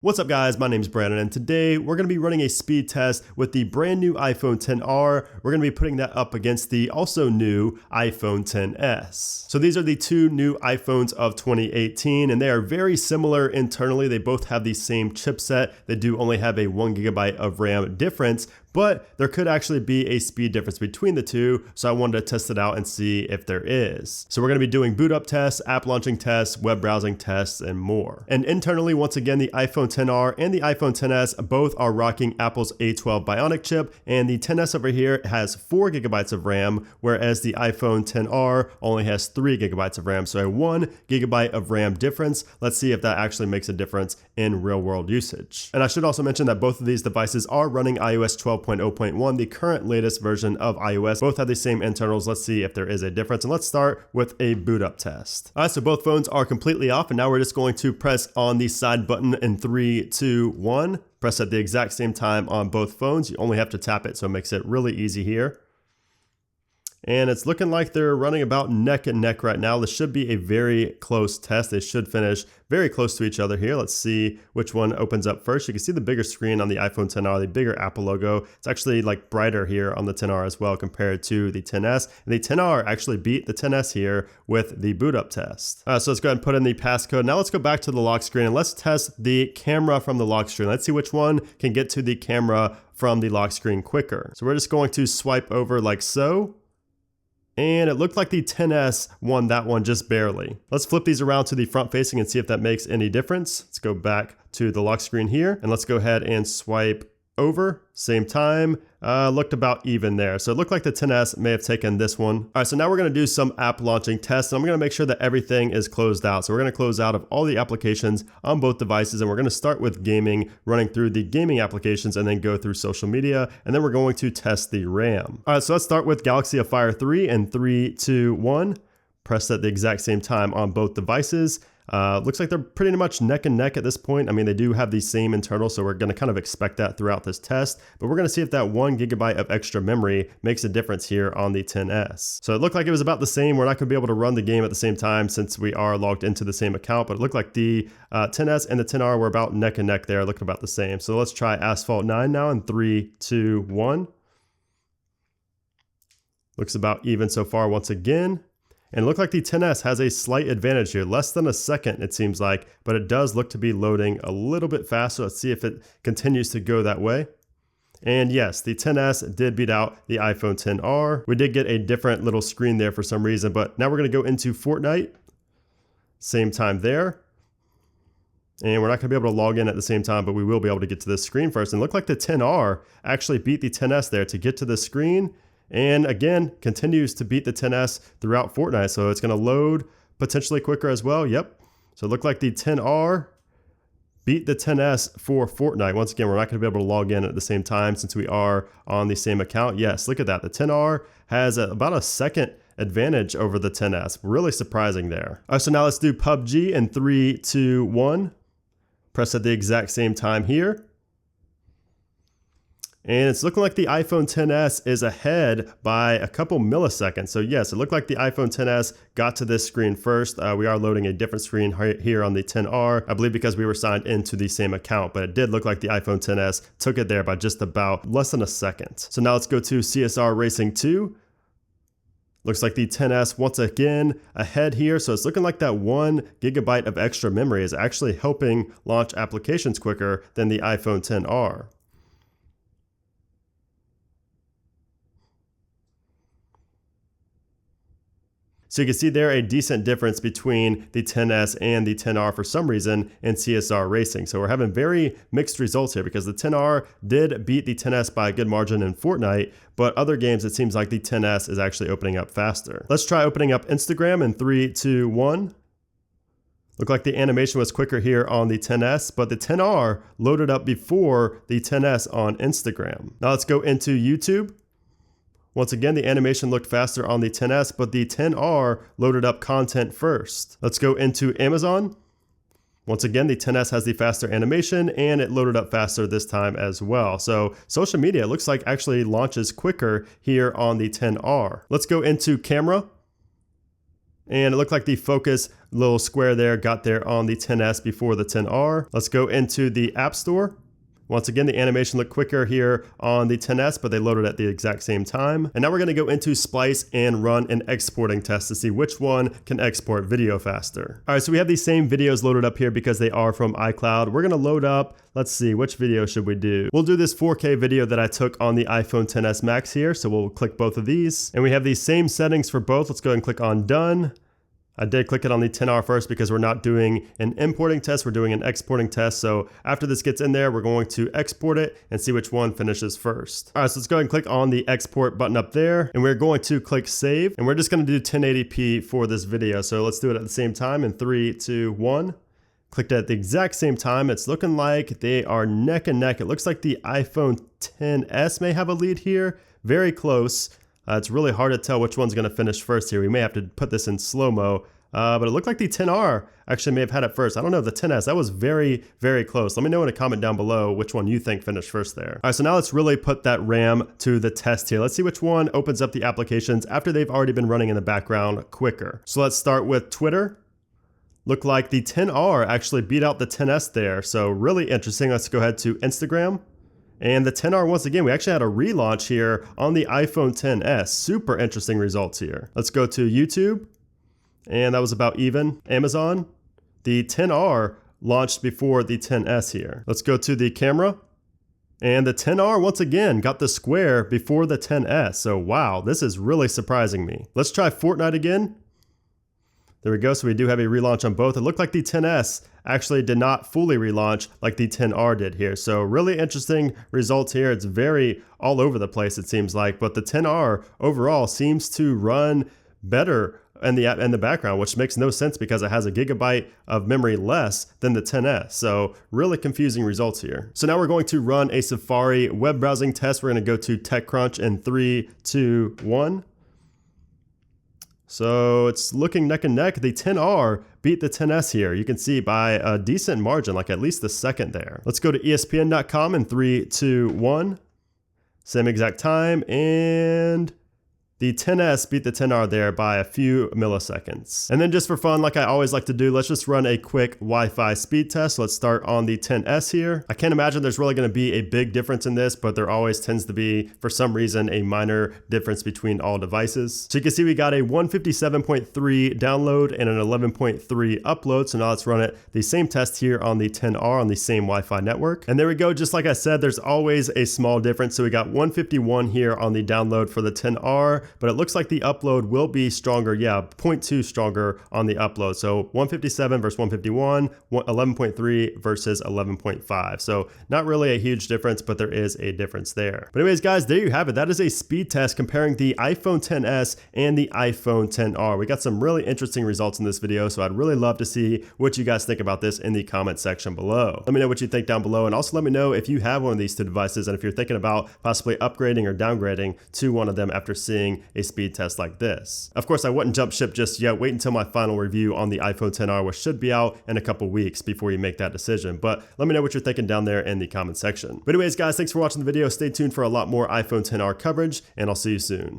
What's up guys, my name's Brandon and today we're going to be running a speed test with the brand new iPhone XR. We're going to be putting that up against the also new iPhone XS. So these are the two new iPhones of 2018 and they are very similar internally. They both have the same chipset. They do only have a 1GB of RAM difference, but there could actually be a speed difference between the two, so I wanted to test it out and see if there is. So we're going to be doing boot up tests, app launching tests, web browsing tests, and more. And internally, once again, the iPhone XR and the iPhone XS both are rocking Apple's A12 Bionic chip, and the XS over here has 4GB of RAM, whereas the iPhone XR only has 3GB of RAM, so a 1GB of RAM difference. Let's see if that actually makes a difference in real world usage. And I should also mention that both of these devices are running iOS 12.0.1, the current latest version of iOS. Both have the same internals. Let's see if there is a difference. And let's start with a boot up test. All right, so both phones are completely off. And now we're just going to press on the side button in 3, 2, 1. Press at the exact same time on both phones. You only have to tap it, so it makes it really easy here. And it's looking like they're running about neck and neck right now. This should be a very close test. They should finish very close to each other here. Let's see which one opens up first. You can see the bigger screen on the iPhone XR, the bigger Apple logo. It's actually like brighter here on the XR as well compared to the XS. And the XR actually beat the XS here with the boot up test. So let's go ahead and put in the passcode. Now let's go back to the lock screen and let's test the camera from the lock screen. Let's see which one can get to the camera from the lock screen quicker. So we're just going to swipe over like so. And it looked like the XS won that one just barely. Let's flip these around to the front facing and see if that makes any difference. Let's go back to the lock screen here and let's go ahead and swipe over, same time, looked about even there. So it looked like the XS may have taken this one. All right, so now we're gonna do some app launching tests. And I'm gonna make sure that everything is closed out. So we're gonna close out of all the applications on both devices and we're gonna start with gaming, running through the gaming applications and then go through social media. And then we're going to test the RAM. All right, so let's start with Galaxy Fire 3 in 3, 2, 1. Press at the exact same time on both devices. Looks like they're pretty much neck and neck at this point. I mean, they do have the same internal, so we're going to kind of expect that throughout this test, but we're going to see if that 1GB of extra memory makes a difference here on the XS. So it looked like it was about the same. We're not going to be able to run the game at the same time since we are logged into the same account, but it looked like the XS and the XR were about neck and neck there, looking about the same. So let's try Asphalt 9 now in 3, 2, 1. Looks about even so far once again. And it looked like the XS has a slight advantage here, less than a second it seems like, but it does look to be loading a little bit faster. Let's see if it continues to go that way. And yes, the XS did beat out the iPhone XR. We did get a different little screen there for some reason, but now we're gonna go into Fortnight. Same time there. And we're not gonna be able to log in at the same time, but we will be able to get to this screen first. And it looked like the XR actually beat the XS there to get to the screen. And again, continues to beat the XS throughout Fortnite. So it's going to load potentially quicker as well. Yep. So it looked like the XR beat the XS for Fortnite. Once again, we're not going to be able to log in at the same time since we are on the same account. Yes, look at that. The XR has about a second advantage over the XS. Really surprising there. All right, so now let's do PUBG in 3, 2, 1. Press at the exact same time here. And it's looking like the iPhone XS is ahead by a couple milliseconds. So yes, it looked like the iPhone XS got to this screen first. We are loading a different screen here on the XR, I believe because we were signed into the same account, but it did look like the iPhone XS took it there by just about less than a second. So now let's go to Csr Racing 2. Looks like the XS once again ahead here. So it's looking like that 1GB of extra memory is actually helping launch applications quicker than the iPhone XR. So you can see there a decent difference between the XS and the XR for some reason in Csr Racing. So we're having very mixed results here because the XR did beat the XS by a good margin in Fortnite, but other games it seems like the XS is actually opening up faster. Let's try opening up Instagram in 3, 2, 1. Looked like the animation was quicker here on the XS, but the XR loaded up before the XS on Instagram. Now let's go into YouTube. Once again, the animation looked faster on the XS, but the XR loaded up content first. Let's go into Amazon. Once again, the XS has the faster animation and it loaded up faster this time as well. So social media, it looks like actually launches quicker here on the XR. Let's go into camera. And it looked like the focus little square there got there on the XS before the XR. Let's go into the App Store. Once again, the animation looked quicker here on the XS, but they loaded at the exact same time. And now we're gonna go into Splice and run an exporting test to see which one can export video faster. All right, so we have these same videos loaded up here because they are from iCloud. We're gonna load up, let's see, which video should we do? We'll do this 4K video that I took on the iPhone XS Max here. So we'll click both of these. And we have these same settings for both. Let's go ahead and click on Done. I did click it on the XR first because we're not doing an importing test, we're doing an exporting test. So after this gets in there, we're going to export it and see which one finishes first. All right, so let's go ahead and click on the export button up there, and we're going to click save, and we're just gonna do 1080p for this video. So let's do it at the same time in 3, 2, 1. Clicked at the exact same time. It's looking like they are neck and neck. It looks like the iPhone XS may have a lead here, very close. It's really hard to tell which one's going to finish first here. We may have to put this in slow-mo, but it looked like the XR actually may have had it first. I don't know, the XS, that was very, very close. Let me know in a comment down below which one you think finished first there. All right, so now let's really put that RAM to the test here. Let's see which one opens up the applications after they've already been running in the background quicker. So let's start with Twitter. Looked like the XR actually beat out the XS there, so really interesting. Let's go ahead to Instagram. And the XR, once again, we actually had a relaunch here on the iPhone XS. Super interesting results here. Let's go to YouTube. And that was about even. Amazon. The XR launched before the XS here. Let's go to the camera. And the XR, once again, got the square before the XS. So wow, this is really surprising me. Let's try Fortnite again. There we go, so we do have a relaunch on both. It looked like the XS actually did not fully relaunch like the XR did here. So really interesting results here. It's very all over the place, it seems like, but the XR overall seems to run better in the background, which makes no sense because it has a gigabyte of memory less than the XS. So really confusing results here. So now we're going to run a Safari web browsing test. We're gonna go to TechCrunch in 3, 2, 1. So it's looking neck and neck. The XR beat the XS here. You can see by a decent margin, like at least the second there. Let's go to ESPN.com in 3, 2, 1. Same exact time, and the XS beat the XR there by a few milliseconds. And then just for fun, like I always like to do, let's just run a quick Wi-Fi speed test. Let's start on the XS here. I can't imagine there's really gonna be a big difference in this, but there always tends to be, for some reason, a minor difference between all devices. So you can see we got a 157.3 download and an 11.3 upload. So now let's run it the same test here on the XR on the same Wi-Fi network. And there we go, just like I said, there's always a small difference. So we got 151 here on the download for the XR, but it looks like the upload will be stronger. Yeah, 0.2 stronger on the upload. So 157 versus 151, 11.3 versus 11.5. So not really a huge difference, but there is a difference there. But anyways, guys, there you have it. That is a speed test comparing the iPhone XS and the iPhone XR. We got some really interesting results in this video, so I'd really love to see what you guys think about this in the comment section below. Let me know what you think down below, and also let me know if you have one of these two devices and if you're thinking about possibly upgrading or downgrading to one of them after seeing a speed test like this. Of course, I wouldn't jump ship just yet. Wait until my final review on the iPhone XR, which should be out in a couple weeks before you make that decision. But let me know what you're thinking down there in the comment section. But anyways, guys, thanks for watching the video. Stay tuned for a lot more iPhone XR coverage, and I'll see you soon.